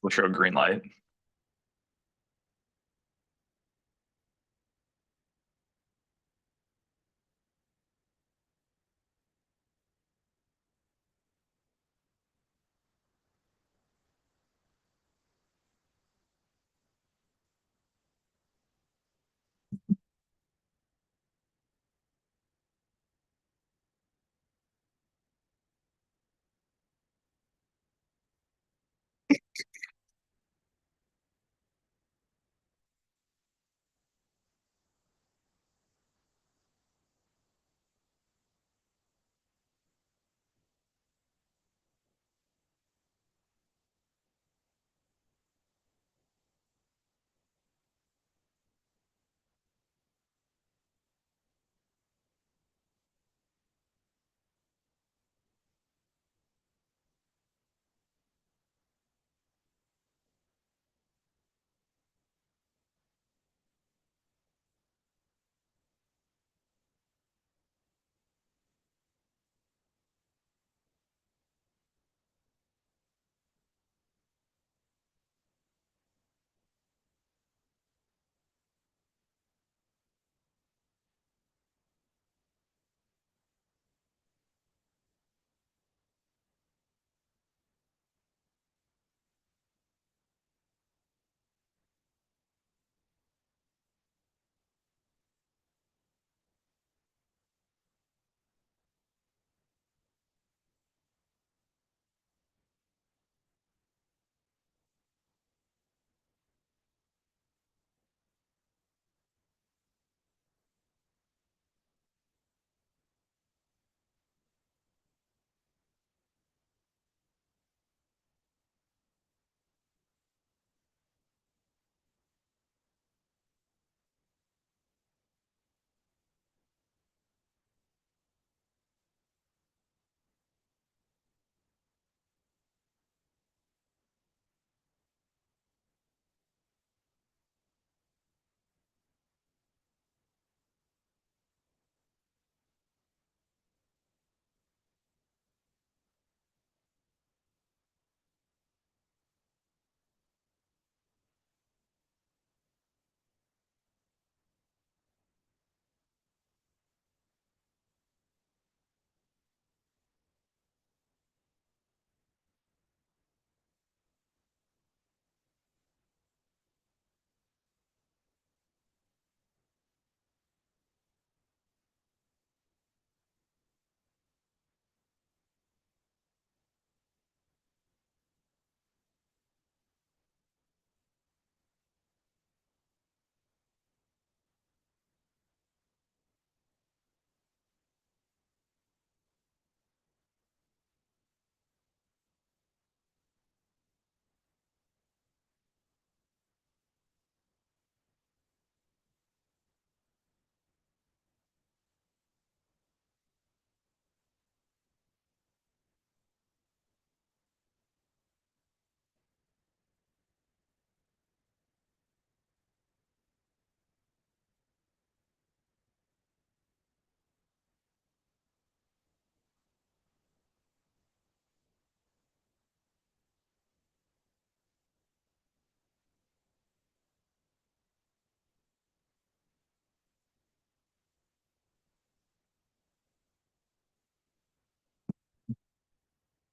We'll show green light.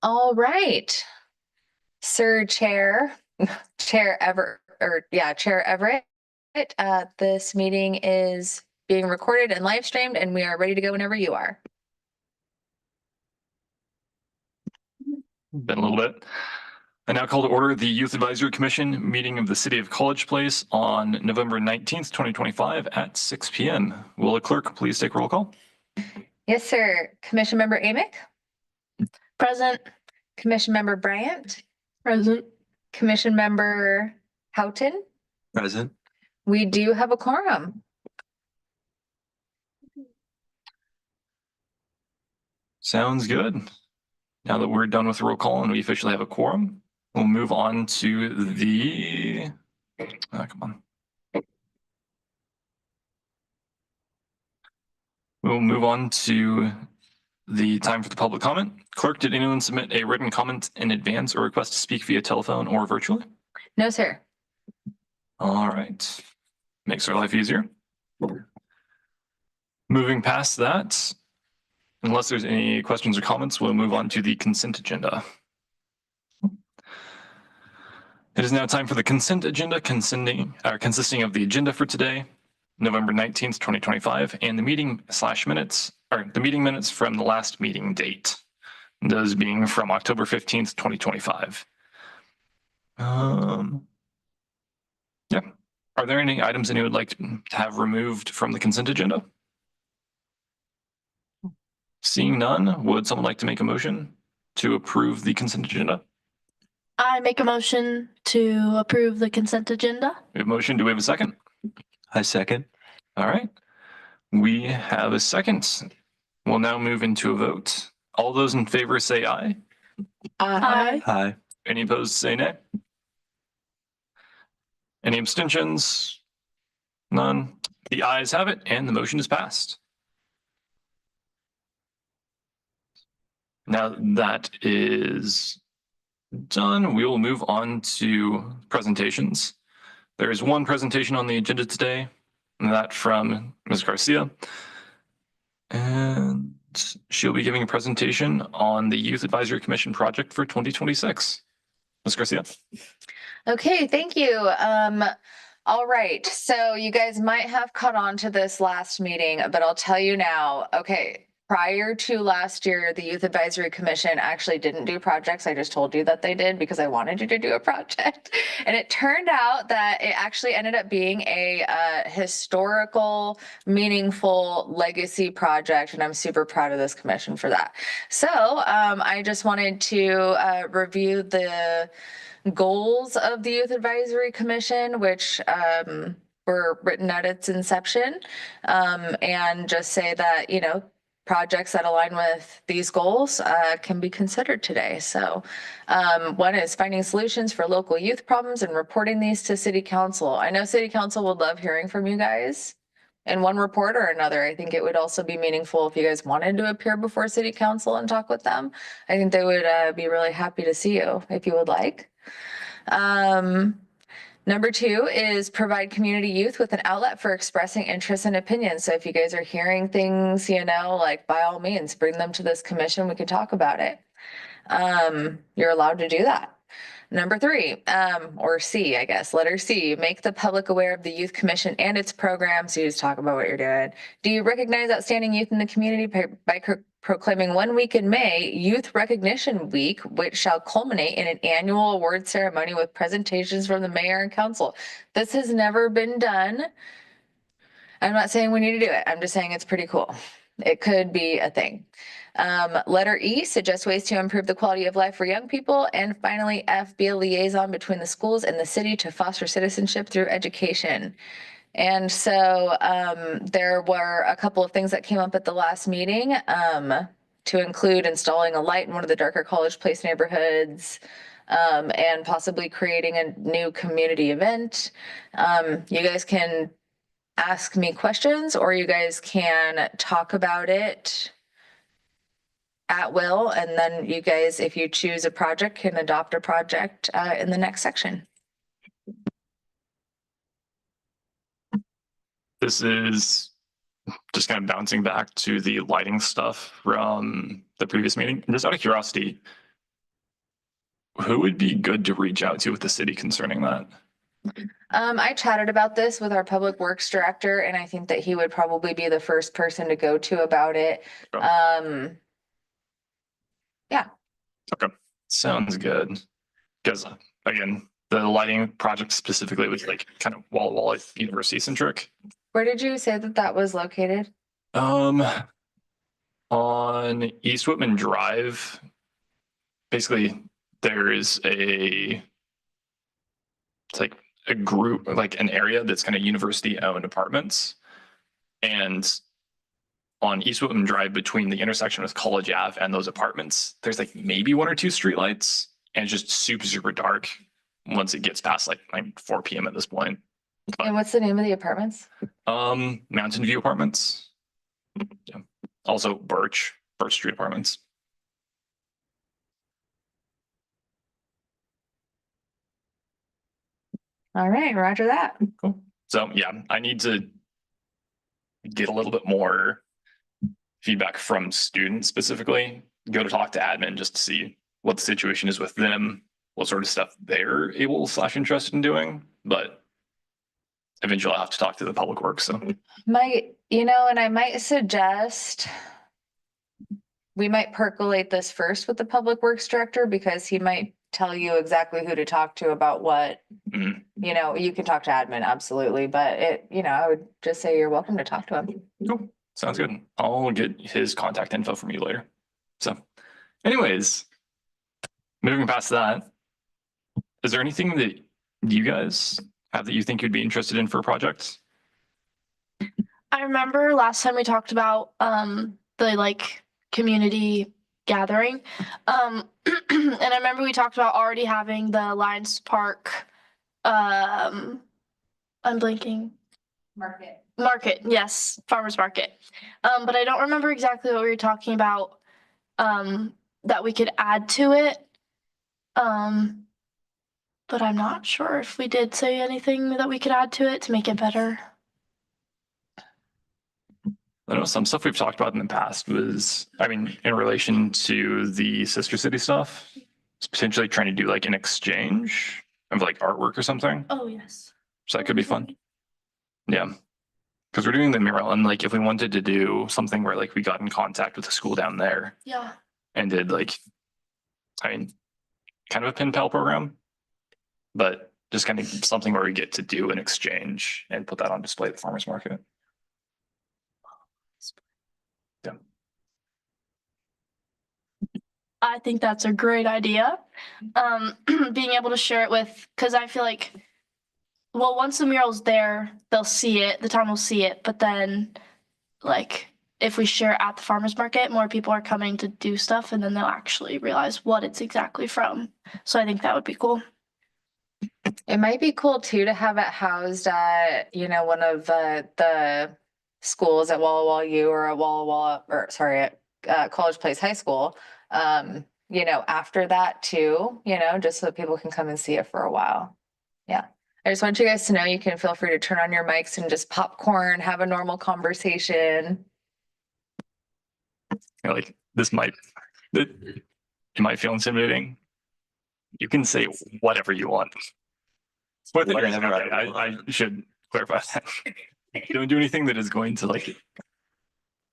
All right, Sir Chair, Chair Everett. This meeting is being recorded and live streamed, and we are ready to go whenever you are. Been a little bit. I now call to order the Youth Advisory Commission meeting of the City of College Place on November 19th, 2025 at 6 p.m. Will the clerk please take roll call? Yes, sir. Commission Member Amick? Present. Commission Member Bryant? Present. Commission Member Houghton? Present. We do have a quorum. Sounds good. Now that we're done with the roll call and we officially have a quorum, we'll move on to the, come on. We'll move on to the time for the public comment. Clerk, did anyone submit a written comment in advance or request to speak via telephone or virtually? No, sir. All right. Makes our life easier. Moving past that, unless there's any questions or comments, we'll move on to the consent agenda. It is now time for the consent agenda consisting of the agenda for today, November 19th, 2025, and the meeting minutes from the last meeting date, those being from October 15th, 2025. Yeah. Are there any items that you would like to have removed from the consent agenda? Seeing none, would someone like to make a motion to approve the consent agenda? I make a motion to approve the consent agenda. We have a motion. Do we have a second? I second. All right. We have a second. We'll now move into a vote. All those in favor say aye. Aye. Aye. Any opposed say nay. Any abstentions? None. The ayes have it, and the motion is passed. Now that is done, we will move on to presentations. There is one presentation on the agenda today, and that from Ms. Garcia. And she'll be giving a presentation on the Youth Advisory Commission project for 2026. Ms. Garcia. Okay, thank you. All right, so you guys might have caught on to this last meeting, but I'll tell you now, okay, prior to last year, the Youth Advisory Commission actually didn't do projects. I just told you that they did because I wanted you to do a project. And it turned out that it actually ended up being a historical, meaningful legacy project. And I'm super proud of this commission for that. So I just wanted to review the goals of the Youth Advisory Commission, which were written at its inception, and just say that, you know, projects that align with these goals can be considered today. So one is finding solutions for local youth problems and reporting these to City Council. I know City Council would love hearing from you guys in one report or another. I think it would also be meaningful if you guys wanted to appear before City Council and talk with them. I think they would be really happy to see you if you would like. Number two is provide community youth with an outlet for expressing interests and opinions. So if you guys are hearing things, you know, like by all means, bring them to this commission. We can talk about it. You're allowed to do that. Number three, or C, I guess, letter C, make the public aware of the Youth Commission and its programs. You just talk about what you're doing. Do you recognize outstanding youth in the community by proclaiming 1 week in May, Youth Recognition Week, which shall culminate in an annual award ceremony with presentations from the mayor and council? This has never been done. I'm not saying we need to do it. I'm just saying it's pretty cool. It could be a thing. Letter E, suggest ways to improve the quality of life for young people. And finally, F, be a liaison between the schools and the city to foster citizenship through education. And so there were a couple of things that came up at the last meeting to include installing a light in one of the darker College Place neighborhoods, and possibly creating a new community event. You guys can ask me questions, or you guys can talk about it at will, and then you guys, if you choose a project, can adopt a project in the next section. This is just kind of bouncing back to the lighting stuff from the previous meeting. Just out of curiosity, who would be good to reach out to with the city concerning that? I chatted about this with our public works director, and I think that he would probably be the first person to go to about it. Sure. Yeah. Okay, sounds good. Because again, the lighting project specifically was like kind of wall-to-wall university centric. Where did you say that that was located? On East Whitman Drive, basically there is it's like a group, like an area that's kind of university owned apartments. And on East Whitman Drive, between the intersection with College Ave and those apartments, there's like maybe 1 or 2 streetlights, and it's just super, super dark once it gets past like 4 p.m. at this point. And what's the name of the apartments? Mountain View Apartments. Yeah. Also Birch Street Apartments. All right, roger that. Cool. So yeah, I need to get a little bit more feedback from students specifically. Go to talk to admin just to see what the situation is with them, what sort of stuff they're able / interested in doing. But eventually I'll have to talk to the public works. So Might, and I might suggest we might percolate this first with the Public Works Director because he might tell you exactly who to talk to about what. Mhm. You can talk to admin, absolutely, but I would just say you're welcome to talk to him. Cool. Sounds good. I'll get his contact info from you later. So anyways, moving past that, is there anything that you guys have that you think you'd be interested in for a project? I remember last time we talked about the like community gathering. And I remember we talked about already having the Lions Park I'm blanking. Market, yes, farmers market. But I don't remember exactly what we were talking about that we could add to it. But I'm not sure if we did say anything that we could add to it to make it better. I know some stuff we've talked about in the past was, in relation to the Sister City stuff, it's potentially trying to do like an exchange of like artwork or something. Oh, yes. So that could be fun. Yeah. Because we're doing the mural, and like if we wanted to do something where like we got in contact with the school down there Yeah. and did like, kind of a pen pal program, but just kind of something where we get to do an exchange and put that on display at the farmers market. Yeah. I think that's a great idea. Being able to share it with, because I feel like, well, once the mural's there, they'll see it, the town will see it, but then like if we share at the farmers market, more people are coming to do stuff and then they'll actually realize what it's exactly from. So I think that would be cool. It might be cool too to have it housed at, one of the schools at Walla Walla U or at at College Place High School. After that too, just so people can come and see it for a while. Yeah. I just want you guys to know you can feel free to turn on your mics and just popcorn, have a normal conversation. Like it might feel intimidating. You can say whatever you want. I should clarify that. Don't do anything that is going to like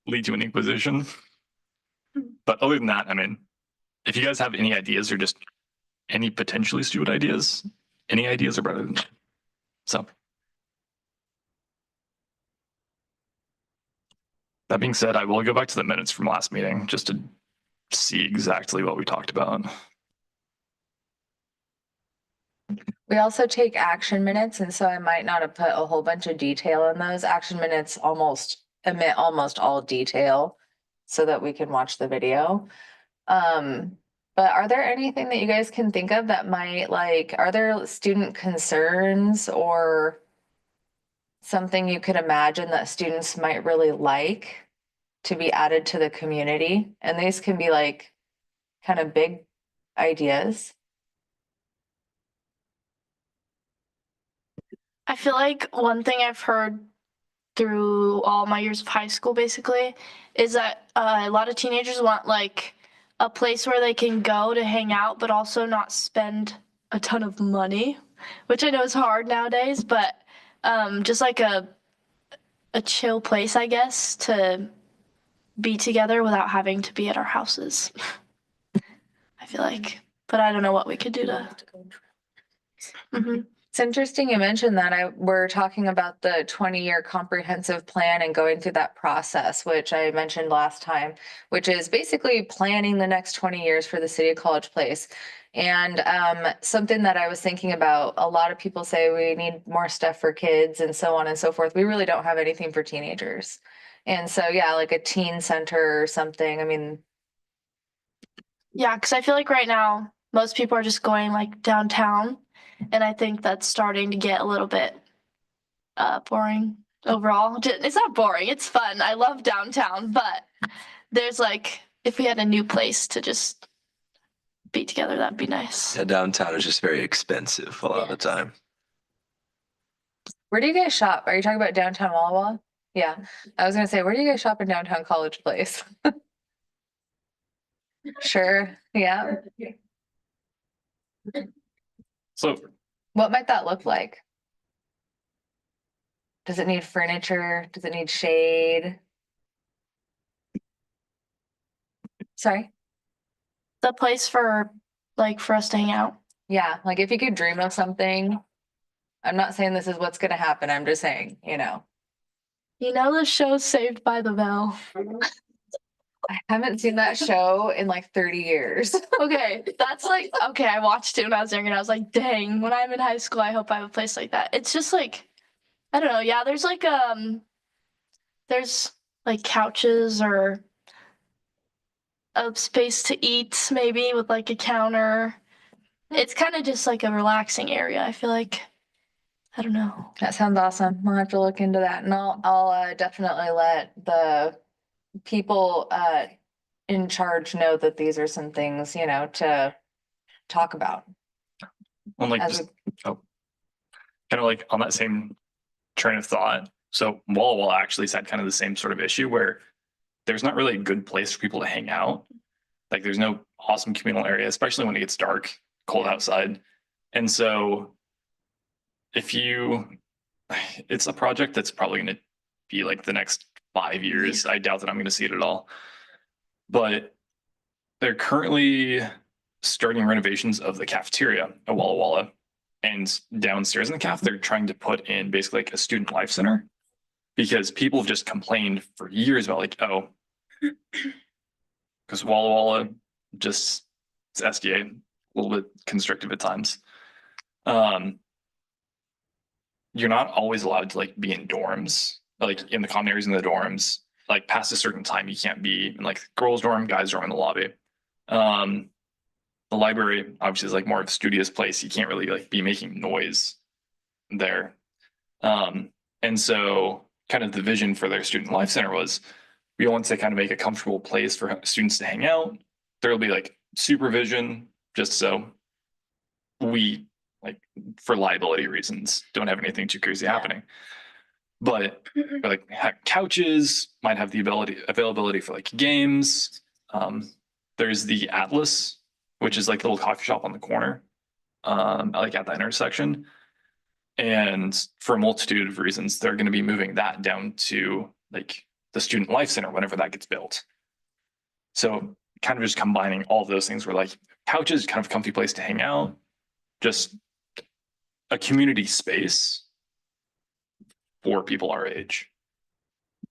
lead to an inquisition. But other than that, if you guys have any ideas or just any potentially stupid ideas, any ideas are better than that. So that being said, I will go back to the minutes from last meeting just to see exactly what we talked about. We also take action minutes, and so I might not have put a whole bunch of detail in those. Action minutes omit almost all detail so that we can watch the video. But are there anything that you guys can think of that might are there student concerns or something you could imagine that students might really like to be added to the community? And these can be kind of big ideas. I feel like one thing I've heard through all my years of high school basically is that a lot of teenagers want like a place where they can go to hang out but also not spend a ton of money, which I know is hard nowadays, but just like a chill place, I guess, to be together without having to be at our houses. I feel like, but I don't know what we could do to. It's interesting you mentioned that. We're talking about the 20-year comprehensive plan and going through that process, which I mentioned last time, which is basically planning the next 20 years for the city of College Place. And something that I was thinking about, a lot of people say we need more stuff for kids and so on and so forth. We really don't have anything for teenagers. And so, yeah, like a teen center or something. Yeah, because I feel like right now, most people are just going like downtown. And I think that's starting to get a little bit boring overall. It's not boring, it's fun. I love downtown, but there's if we had a new place to just be together, that'd be nice. Yeah, downtown is just very expensive a lot of the time. Where do you guys shop? Are you talking about downtown Walla Walla? Yeah, I was gonna say, where do you guys shop in downtown College Place? Sure, yeah. So What might that look like? Does it need furniture? Does it need shade? Sorry. The place for us to hang out. Yeah, like if you could dream of something, I'm not saying this is what's gonna happen. I'm just saying, You know the show Saved by the Bell? I haven't seen that show in like 30 years. Okay, that's like okay, I watched it when I was younger and I was like, dang, when I'm in high school, I hope I have a place like that. It's just like I don't know, yeah, there's like couches or a space to eat maybe with like a counter. It's kind of just like a relaxing area, I feel like. I don't know. That sounds awesome. We'll have to look into that, and I'll definitely let the people in charge know that these are some things, to talk about. on like As just kind of like on that same train of thought. So Walla Walla actually had kind of the same sort of issue where there's not really a good place for people to hang out. Like there's no awesome communal area, especially when it gets dark, cold outside. And so if you, it's a project that's probably going to be like the next 5 years. I doubt that I'm going to see it at all. But they're currently starting renovations of the cafeteria at Walla Walla. And downstairs in the caf, they're trying to put in basically like a student life center because people have just complained for years about like, oh, because Walla Walla just it's SDA, a little bit constrictive at times. You're not always allowed to like be in dorms, like in the common areas in the dorms. Like past a certain time, you can't be in like girls' dorm, guys' dorm in the lobby. The library obviously is like more of a studious place. You can't really like be making noise there. And so kind of the vision for their student life center was we want to kind of make a comfortable place for students to hang out. There'll be like supervision just so we like for liability reasons don't have anything too crazy happening. But like have couches, might have the availability for like games. There's the Atlas, which is like the little coffee shop on the corner, like at that intersection. And for a multitude of reasons, they're going to be moving that down to like the student life center whenever that gets built. So kind of just combining all of those things where like couches, kind of comfy place to hang out, just a community space for people our age.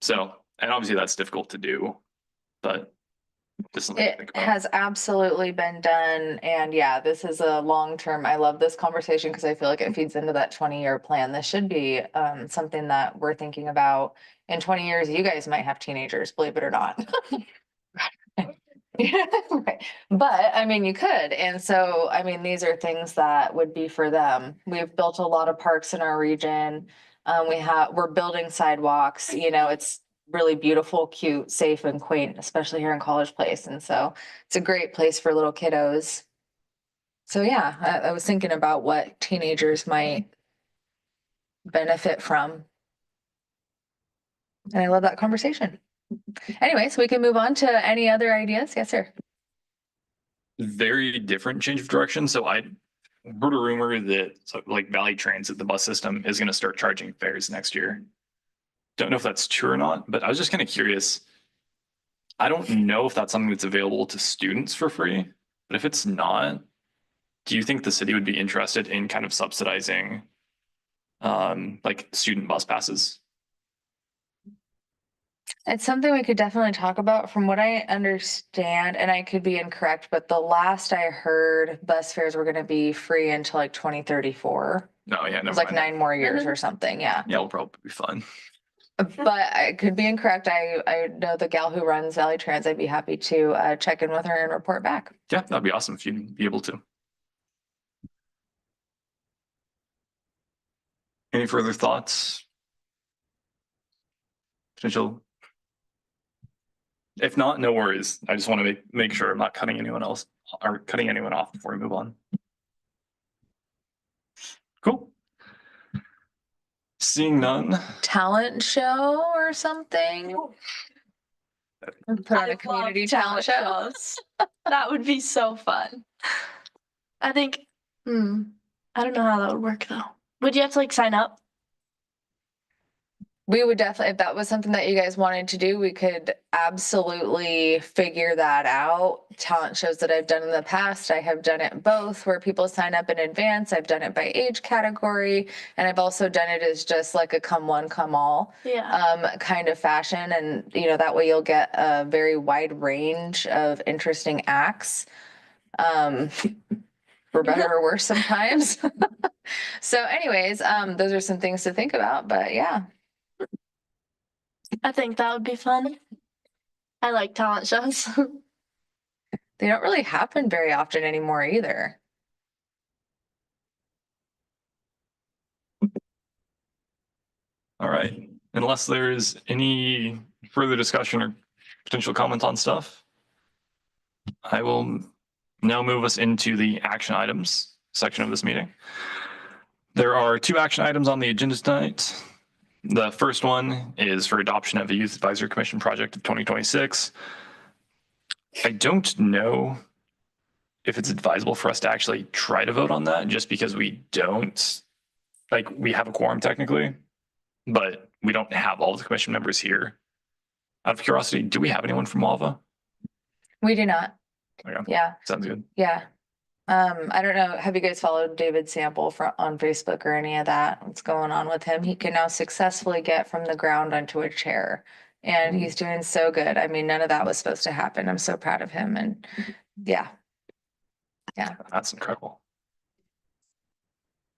So, and obviously that's difficult to do, but just something to It think about. has absolutely been done. And yeah, this is a long-term, I love this conversation because I feel like it feeds into that 20-year plan. This should be something that we're thinking about. In 20 years, you guys might have teenagers, believe it or not. Right. But I mean, you could. And so, I mean, these are things that would be for them. We've built a lot of parks in our region. We're building sidewalks, it's really beautiful, cute, safe and quaint, especially here in College Place. And so it's a great place for little kiddos. So yeah, I was thinking about what teenagers might benefit from. And I love that conversation. Anyway, so we can move on to any other ideas. Yes, sir. Very different change of direction. So I heard a rumor that like Valley Transit, the bus system, is going to start charging fares next year. Don't know if that's true or not, but I was just kind of curious. I don't know if that's something that's available to students for free, but if it's not, do you think the city would be interested in kind of subsidizing like student bus passes? It's something we could definitely talk about. From what I understand, and I could be incorrect, but the last I heard, bus fares were going to be free until like 2034. No, yeah, It never was like mind. 9 more years or something. Yeah. Yeah, it'll probably be fun. But I could be incorrect. I know the gal who runs Valley Trans. I'd be happy to check in with her and report back. Yeah, that'd be awesome if you'd be able to. Any further thoughts? Potential. If not, no worries. I just want to make sure I'm not cutting anyone else or cutting anyone off before we move on. Cool. Seeing none, talent show or something. Put on I a community love talent show. shows. That would be so fun. I think, I don't know how that would work though. Would you have to like sign up? We would definitely, if that was something that you guys wanted to do, we could absolutely figure that out. Talent shows that I've done in the past, I have done it both where people sign up in advance. I've done it by age category, and I've also done it as just like a come one, come all Yeah. kind of fashion. And that way you'll get a very wide range of interesting acts. For better or worse sometimes. So anyways, those are some things to think about, but yeah. I think that would be fun. I like talent shows. They don't really happen very often anymore either. all right. Unless there's any further discussion or potential comments on stuff, I will now move us into the action items section of this meeting. There are 2 action items on the agenda tonight. The first one is for adoption of a Youth Advisory Commission project of 2026. I don't know if it's advisable for us to actually try to vote on that, just because we don't, like, we have a quorum technically, but we don't have all of the commission members here. Out of curiosity, do we have anyone from WAVA? We do not. Okay, Yeah, sounds good. yeah. I don't know. Have you guys followed David Sample on Facebook or any of that? What's going on with him? He can now successfully get from the ground onto a chair, and he's doing so good. I mean, none of that was supposed to happen. I'm so proud of him, and yeah. That's incredible.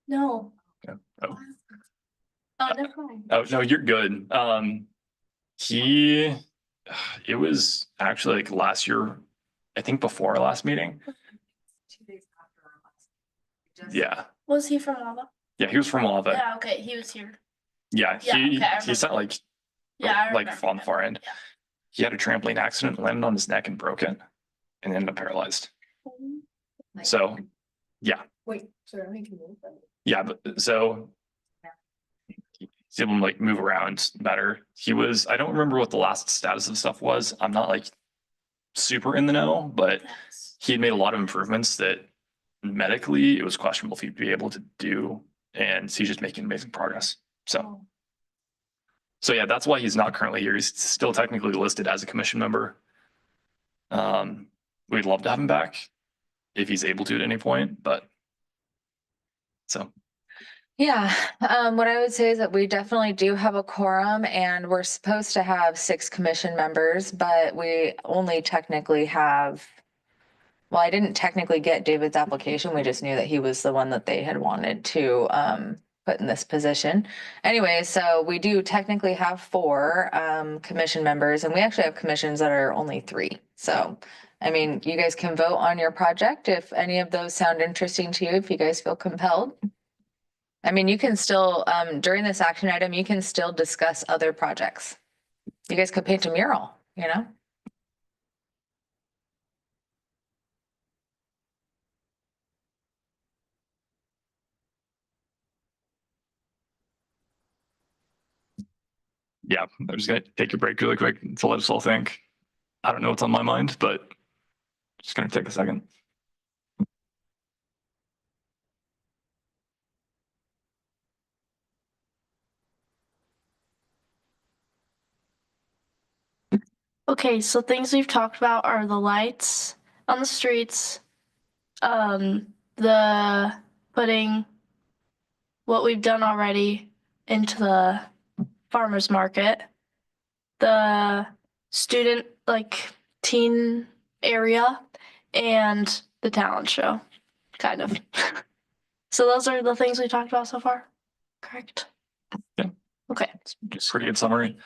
No. Yeah. Oh. Oh, never mind. Oh, no, you're good. It was actually like last year, I think before our last meeting. 2 days after our last. Yeah. Was he from Lava? Yeah, he was from WAVA. Yeah, okay, he was here. Yeah, Yeah, he okay, I he sat like Yeah, I like remember on the him. far end. Yeah. He had a trampoline accident, landed on his neck and broke it, and ended up paralyzed. So, yeah, Wait, sorry, I'm making move. yeah, but so he's able to like move around better. I don't remember what the last status of stuff was. I'm not like super in the know, but Yes. he had made a lot of improvements that medically it was questionable if he'd be able to do, and he's just making amazing progress. So yeah, that's why he's not currently here. He's still technically listed as a commission member. We'd love to have him back if he's able to at any point, but so. Yeah, what I would say is that we definitely do have a quorum, and we're supposed to have 6 commission members, but we only technically have, well, I didn't technically get David's application. We just knew that he was the one that they had wanted to put in this position. Anyway, so we do technically have 4 commission members, and we actually have commissions that are only 3. So, I mean, you guys can vote on your project if any of those sound interesting to you, if you guys feel compelled. I mean, you can still, during this action item, you can still discuss other projects. You guys could paint a mural, Yeah, I'm just gonna take a break really quick to let us all think. I don't know what's on my mind, but just gonna take a second. Okay, so things we've talked about are the lights on the streets, the putting what we've done already into the farmer's market, the student, like teen area, and the talent show, kind of. So those are the things we talked about so far, correct? Yeah. Okay. Just pretty good summary.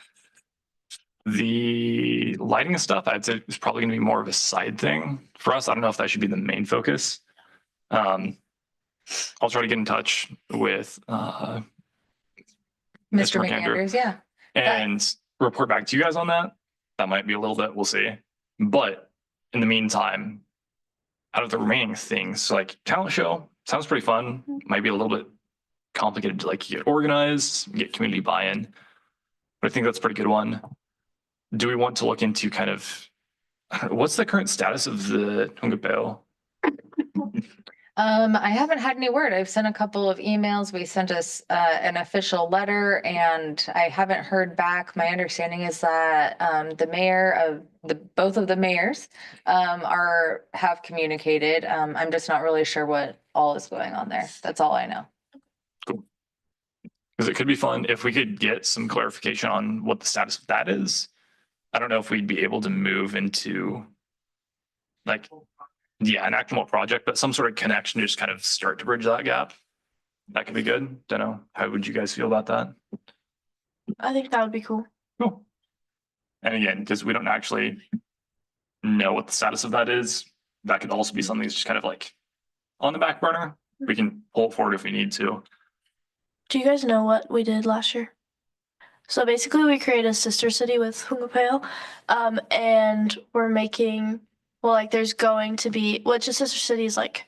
The lighting stuff, I'd say is probably gonna be more of a side thing for us. I don't know if that should be the main focus. I'll try to get in touch with Mr. Mr. McAndrew. McAndrews, yeah. and report back to you guys on that. That might be a little bit, we'll see. But in the meantime, out of the remaining things, so like talent show sounds pretty fun. Might be a little bit complicated to like get organized, get community buy-in. But I think that's a pretty good one. Do we want to look into kind of, what's the current status of the Hungapao? I haven't had any word. I've sent a couple of emails. We sent us an official letter and I haven't heard back. My understanding is that the mayor of both of the mayors have communicated. I'm just not really sure what all is going on there. That's all I know. Cool. Because it could be fun if we could get some clarification on what the status of that is. I don't know if we'd be able to move into like, yeah, an actual project, but some sort of connection to just kind of start to bridge that gap. That could be good. Don't know. How would you guys feel about that? I think that would be cool. Cool. And again, because we don't actually know what the status of that is, that could also be something that's just kind of like on the back burner. We can pull it forward if we need to. Do you guys know what we did last year? So basically we created a sister city with Hungapao, and we're making, well, like there's going to be, which a sister city is like,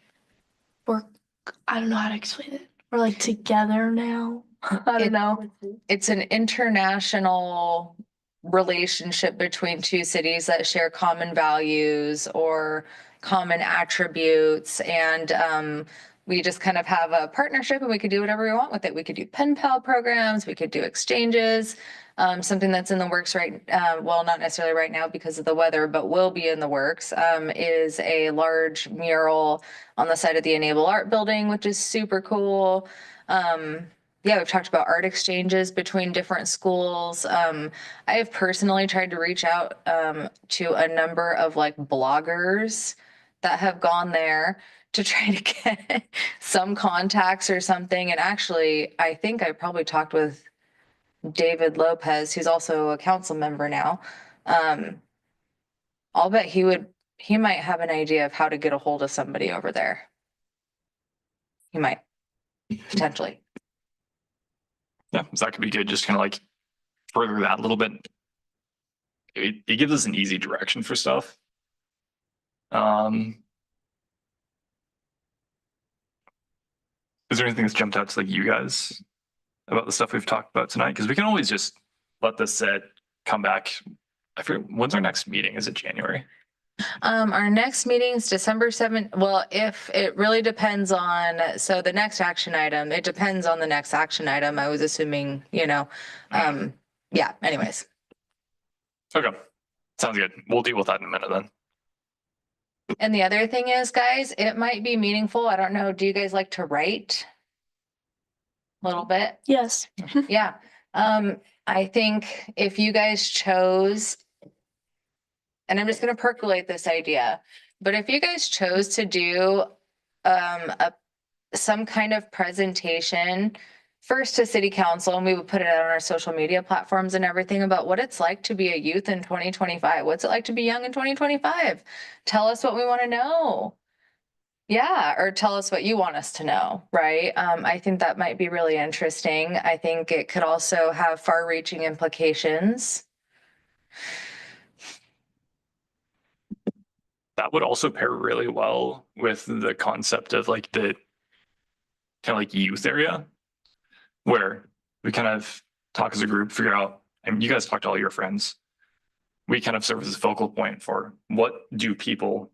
I don't know how to explain it. We're like together now. I don't know. It's an international relationship between two cities that share common values or common attributes. And we just kind of have a partnership and we could do whatever we want with it. We could do pen pal programs, we could do exchanges. Something that's in the works right, well, not necessarily right now because of the weather, but will be in the works, is a large mural on the side of the Enable Art Building, which is super cool. Yeah, we've talked about art exchanges between different schools. I have personally tried to reach out to a number of like bloggers that have gone there to try to get some contacts or something. And actually, I think I probably talked with David Lopez, who's also a council member now. I'll bet he might have an idea of how to get a hold of somebody over there. He might, potentially. Yeah, so that could be good. Just kind of like further that a little bit. It gives us an easy direction for stuff. Is there anything that's jumped out to like you guys about the stuff we've talked about tonight? Because we can always just let this sit, come back. I forget, when's our next meeting? Is it January? Our next meeting is December 7th. Well, if it really depends on, so the next action item, it depends on the next action item. I was assuming, yeah, anyways. Okay, sounds good. We'll deal with that in a minute then. And the other thing is, guys, it might be meaningful. I don't know. Do you guys like to write? A little bit? Yes. Yeah. I think if you guys chose, and I'm just going to percolate this idea, but if you guys chose to do some kind of presentation first to city council, and we would put it out on our social media platforms and everything about what it's like to be a youth in 2025. What's it like to be young in 2025? Tell us what we want to know. Yeah, or tell us what you want us to know, right? I think that might be really interesting. I think it could also have far-reaching implications. That would also pair really well with the concept of like the kind of like youth area, where we kind of talk as a group, figure out, and you guys talk to all your friends. We kind of serve as a focal point for what do people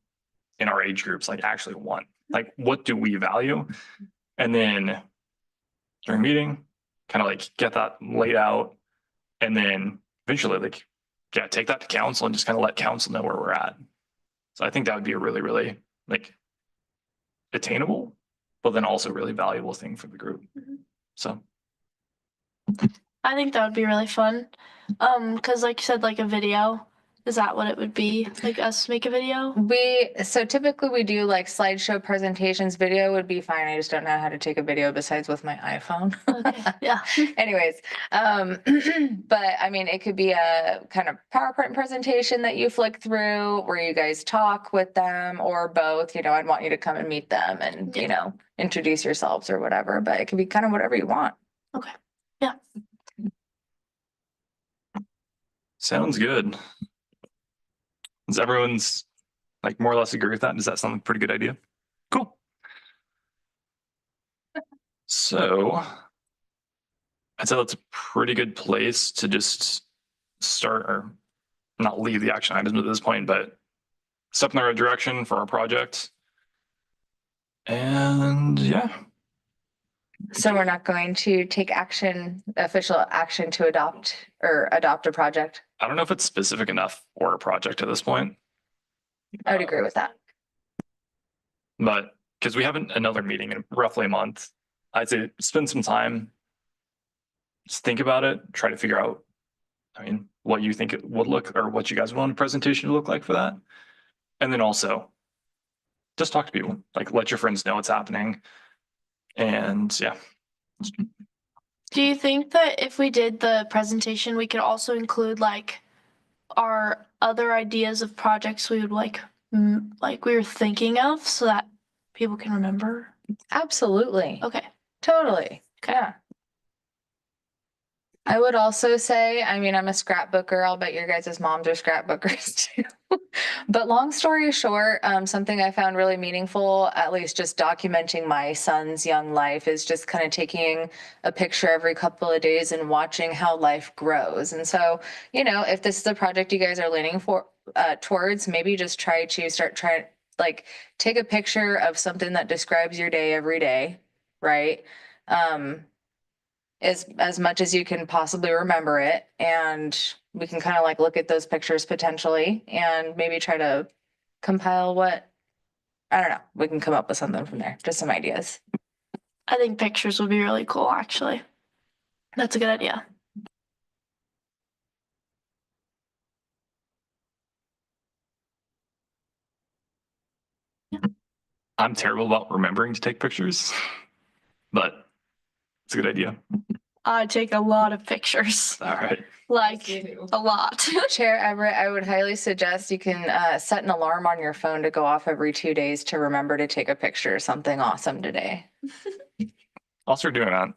in our age groups like actually want? Like, what do we value? And then during meeting, kind of like get that laid out, and then eventually like, yeah, take that to council and just kind of let council know where we're at. So I think that would be a really, really like attainable, but then also really valuable thing for the group. So I think that would be really fun. Because like you said, like a video, is that what it would be? Like us make a video? So typically we do like slideshow presentations. Video would be fine. I just don't know how to take a video besides with my iPhone. Okay, yeah. Anyways, but I mean, it could be a kind of PowerPoint presentation that you flick through where you guys talk with them, or both. I'd want you to come and meet them and, introduce yourselves or whatever, but it could be kind of whatever you want. Okay, yeah. sounds good. Does everyone's like more or less agree with that? Does that sound like a pretty good idea? Cool. So I'd say that's a pretty good place to just start, or not leave the action items at this point, but step in the right direction for our project. And yeah, So we're not going to take action, official action to adopt a project. I don't know if it's specific enough for a project at this point, I would agree with that. but because we have another meeting in roughly a month, I'd say spend some time, just think about it, try to figure out, I mean, what you think it would look, or what you guys want a presentation to look like for that. And then also just talk to people, like let your friends know what's happening. And yeah, Do you think that if we did the presentation, we could also include like our other ideas of projects we would like we were thinking of so that people can remember? Absolutely. Okay. Totally. Okay. Yeah. I would also say, I mean, I'm a scrapbooker. I'll bet your guys' moms are scrapbookers too. But long story short, something I found really meaningful, at least just documenting my son's young life, is just kind of taking a picture every couple of days and watching how life grows. And so, you know, if this is a project you guys are leaning for towards, maybe just like take a picture of something that describes your day every day, right? As much as you can possibly remember it, and we can kind of like look at those pictures potentially and maybe try to compile I don't know, we can come up with something from there, just some ideas. I think pictures would be really cool, actually. That's a good idea. I'm terrible about remembering to take pictures, but it's a good idea. I take a lot of pictures, All right. like a lot. Chair Everett, I would highly suggest you can set an alarm on your phone to go off every 2 days to remember to take a picture of something awesome today. I'll start doing that.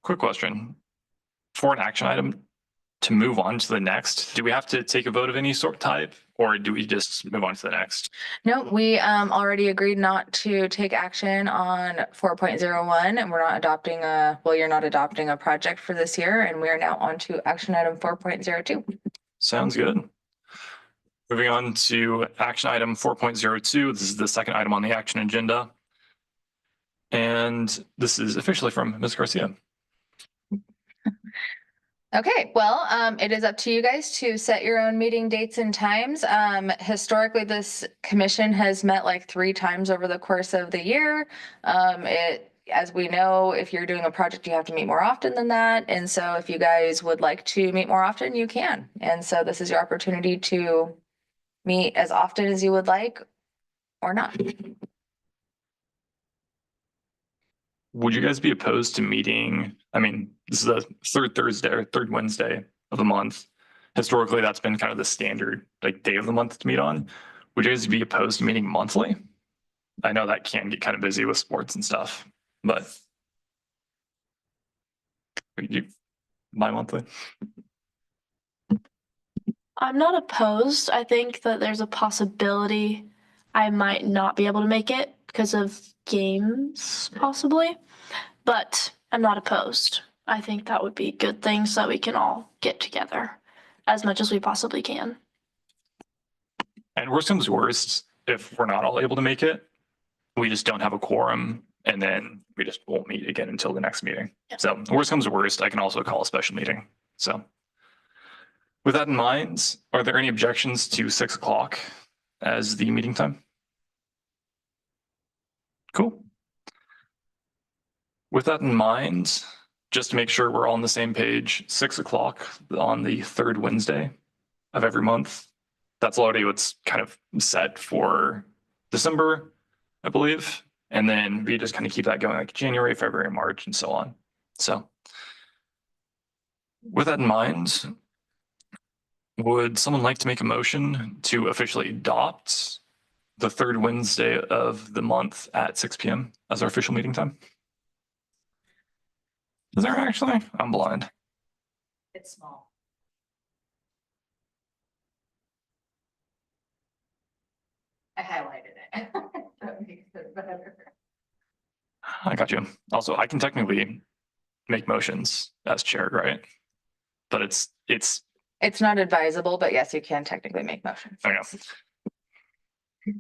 Quick question. For an action item to move on to the next, do we have to take a vote of any sort type, or do we just move on to the next? No, we already agreed not to take action on 4.01, and we're not adopting you're not adopting a project for this year, and we are now on to action item 4.02. Sounds good. Moving on to action item 4.02. This is the second item on the action agenda. And this is officially from Ms. Garcia. Okay, well, it is up to you guys to set your own meeting dates and times. Historically, this commission has met like 3 times over the course of the year. As we know, if you're doing a project, you have to meet more often than that. And so if you guys would like to meet more often, you can. And so this is your opportunity to meet as often as you would like or not. Would you guys be opposed to meeting? I mean, this is the third Thursday or third Wednesday of the month. Historically, that's been kind of the standard like day of the month to meet on. Would you guys be opposed to meeting monthly? I know that can get kind of busy with sports and stuff, but would you bi-monthly? I'm not opposed. I think that there's a possibility I might not be able to make it because of games, possibly, but I'm not opposed. I think that would be a good thing so that we can all get together as much as we possibly can. And worst comes to worst, if we're not all able to make it, we just don't have a quorum, and then we just won't meet again until the next meeting. Yep. So worst comes to worst, I can also call a special meeting. So with that in mind, are there any objections to 6 o'clock as the meeting time? Cool. With that in mind, just to make sure we're all on the same page, 6 o'clock on the third Wednesday of every month. That's already what's kind of set for December, I believe. And then we just kind of keep that going like January, February, March, and so on. So with that in mind, would someone like to make a motion to officially adopt the third Wednesday of the month at 6 p.m. as our official meeting time? Is there actually? I'm blind. It's small. I highlighted it. That makes it better. I got you. Also, I can technically make motions as chair, right? But it's, It's not advisable, but yes, you can technically make motions. I know.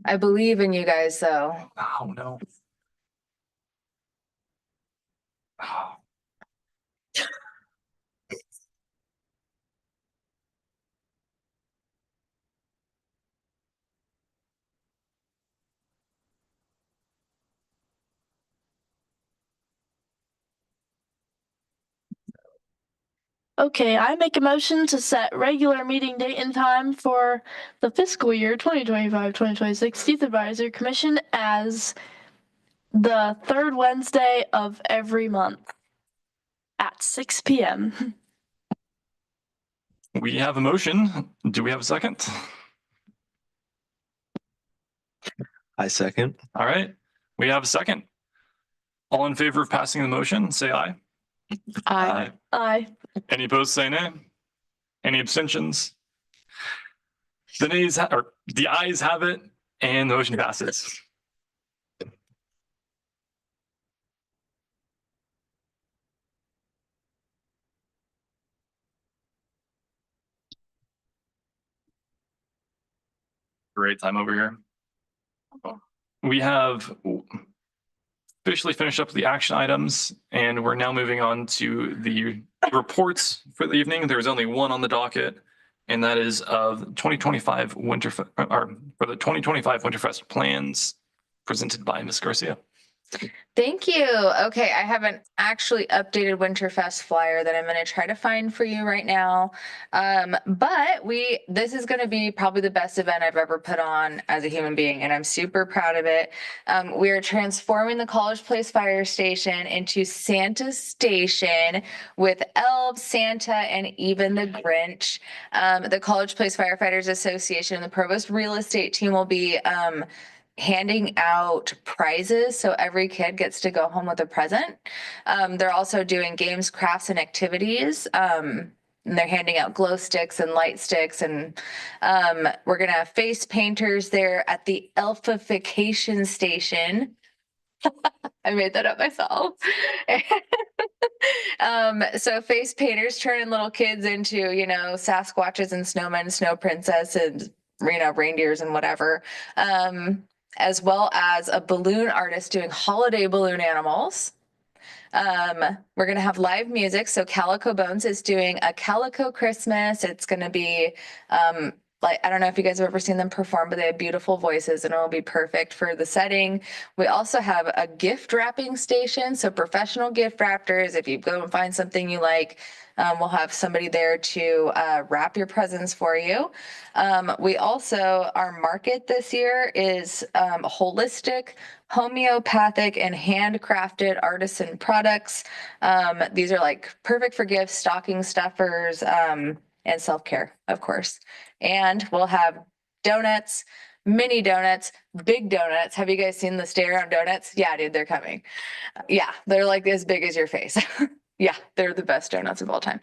I believe in you guys, though. Oh, no. Oh. Okay, I make a motion to set regular meeting date and time for the fiscal year 2025-2026 Youth Advisory Commission as the third Wednesday of every month at 6 p.m. We have a motion. Do we have a second? I second. All right, we have a second. All in favor of passing the motion, say aye. Aye. Aye. Any opposed, say nay. Any abstentions? The nays, or the ayes have it, and the motion passes. Great time over here. We have officially finished up the action items, and we're now moving on to the reports for the evening. There's only one on the docket, and that is of 2025 or for the 2025 Winterfest plans presented by Ms. Garcia. Thank you. Okay, I have an actually updated Winterfest flyer that I'm going to try to find for you right now. But this is going to be probably the best event I've ever put on as a human being, and I'm super proud of it. We are transforming the College Place Fire Station into Santa Station with elves, Santa, and even the Grinch. The College Place Firefighters Association and the Provost Real Estate team will be handing out prizes, so every kid gets to go home with a present. They're also doing games, crafts, and activities. And they're handing out glow sticks and light sticks, and we're gonna have face painters there at the Elfification Station. I made that up myself. So face painters turning little kids into, Sasquatches and snowmen, snow princess, and reindeers and whatever. As well as a balloon artist doing holiday balloon animals. We're going to have live music. So Calico Bones is doing a Calico Christmas. It's going to be, I don't know if you guys have ever seen them perform, but they have beautiful voices and it'll be perfect for the setting. We also have a gift wrapping station. So professional gift wrappers, if you go and find something you like, we'll have somebody there to wrap your presents for you. We also, our market this year is holistic, homeopathic, and handcrafted artisan products. These are like perfect for gifts, stocking stuffers, and self-care, of course. And we'll have donuts, mini donuts, big donuts. Have you guys seen the stay around donuts? Yeah, dude, they're coming. Yeah, they're like as big as your face. Yeah, they're the best donuts of all time.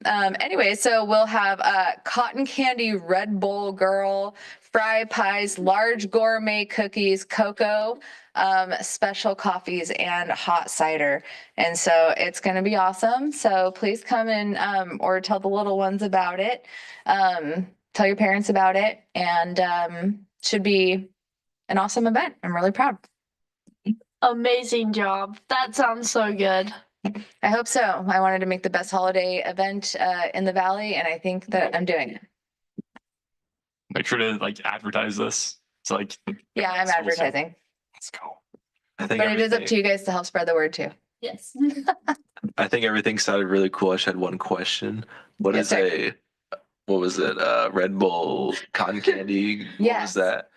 Anyway, so we'll have cotton candy, Red Bull girl, fry pies, large gourmet cookies, cocoa, special coffees, and hot cider. And so it's going to be awesome. So please come and or tell the little ones about it. Tell your parents about it, and should be an awesome event. I'm really proud. Amazing job. That sounds so good. I hope so. I wanted to make the best holiday event in the Valley, and I think that I'm doing it. Make sure to advertise this. It's Yeah, I'm Let's go. advertising, Let's go. I think but it is up to you guys to help spread the word too. Yes. I think everything sounded really cool. I just had one question. What Yes, is sir. what was it? Red Bull cotton candy? What Yes. was that?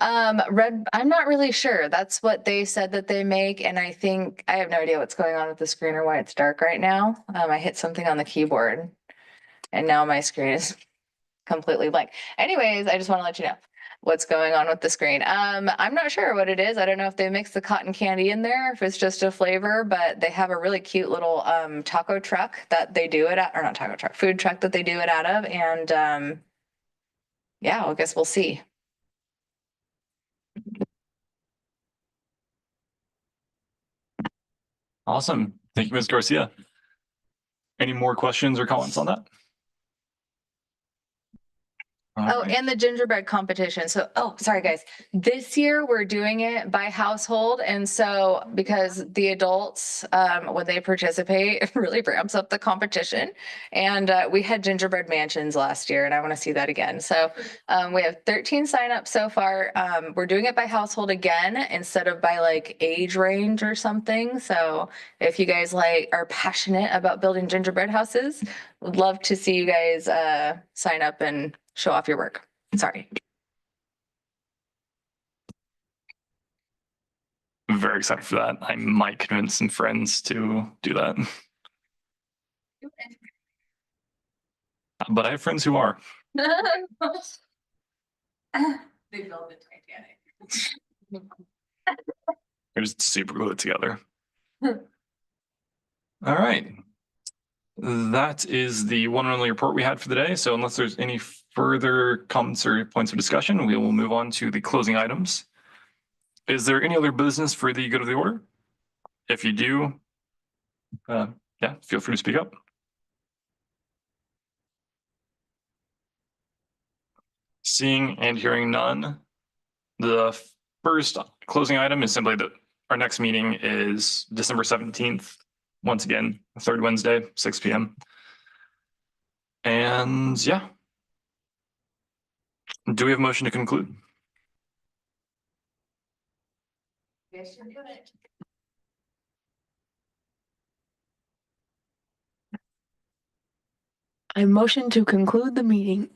I'm not really sure. That's what they said that they make, and I think I have no idea what's going on with the screen or why it's dark right now. I hit something on the keyboard, and now my screen is completely blank. Anyways, I just want to let you know what's going on with the screen. I'm not sure what it is. I don't know if they mix the cotton candy in there, if it's just a flavor, but they have a really cute little taco truck that they do it at, or not taco truck, food truck that they do it out of, and yeah, I guess we'll see. Awesome. Thank you, Ms. Garcia. Any more questions or comments on that? All Oh, right. and the gingerbread competition. So, sorry, guys. This year we're doing it by household. And so, because the adults, when they participate, it really ramps up the competition. And we had gingerbread mansions last year, and I want to see that again. So, we have 13 signups so far. We're doing it by household again instead of by like age range or something. So, if you guys are passionate about building gingerbread houses, would love to see you guys sign up and show off your work. Sorry. I'm very excited for that. I might convince some friends to do that. But I have friends who are. They build the Titanic. They're just super glue it together. All right. That is the one and only report we had for the day. So unless there's any further comments or points of discussion, we will move on to the closing items. Is there any other business for the good of the order? If you do, yeah, feel free to speak up. Seeing and hearing none, the first closing item is simply that our next meeting is December 17th. Once again, third Wednesday, 6 p.m. And yeah. Do we have a motion to conclude? I motion to conclude the meeting.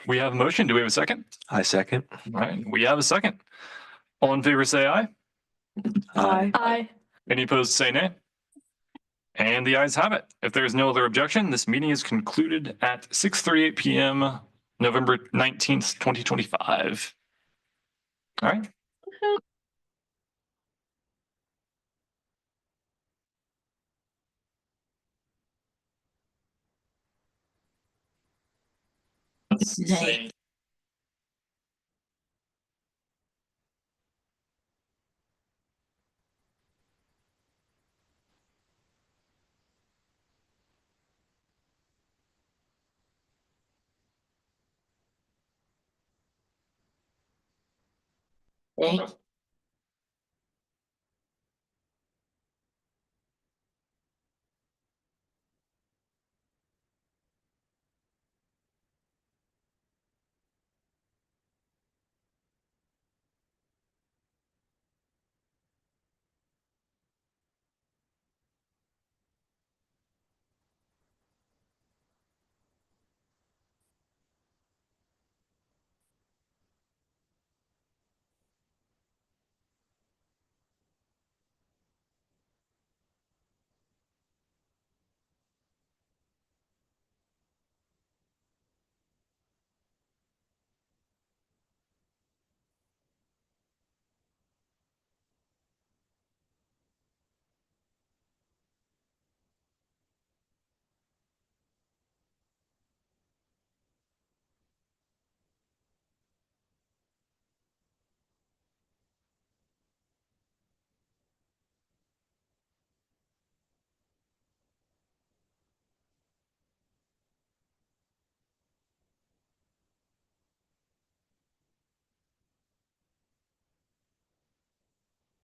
We have a motion. Do we have a second? I second. All right, we have a second. All in favor, say aye. Aye. Aye. Any opposed, say nay. And the ayes have it. If there is no other objection, this meeting is concluded at 6:38 p.m. November 19th, 2025. All right. Nay. Nay.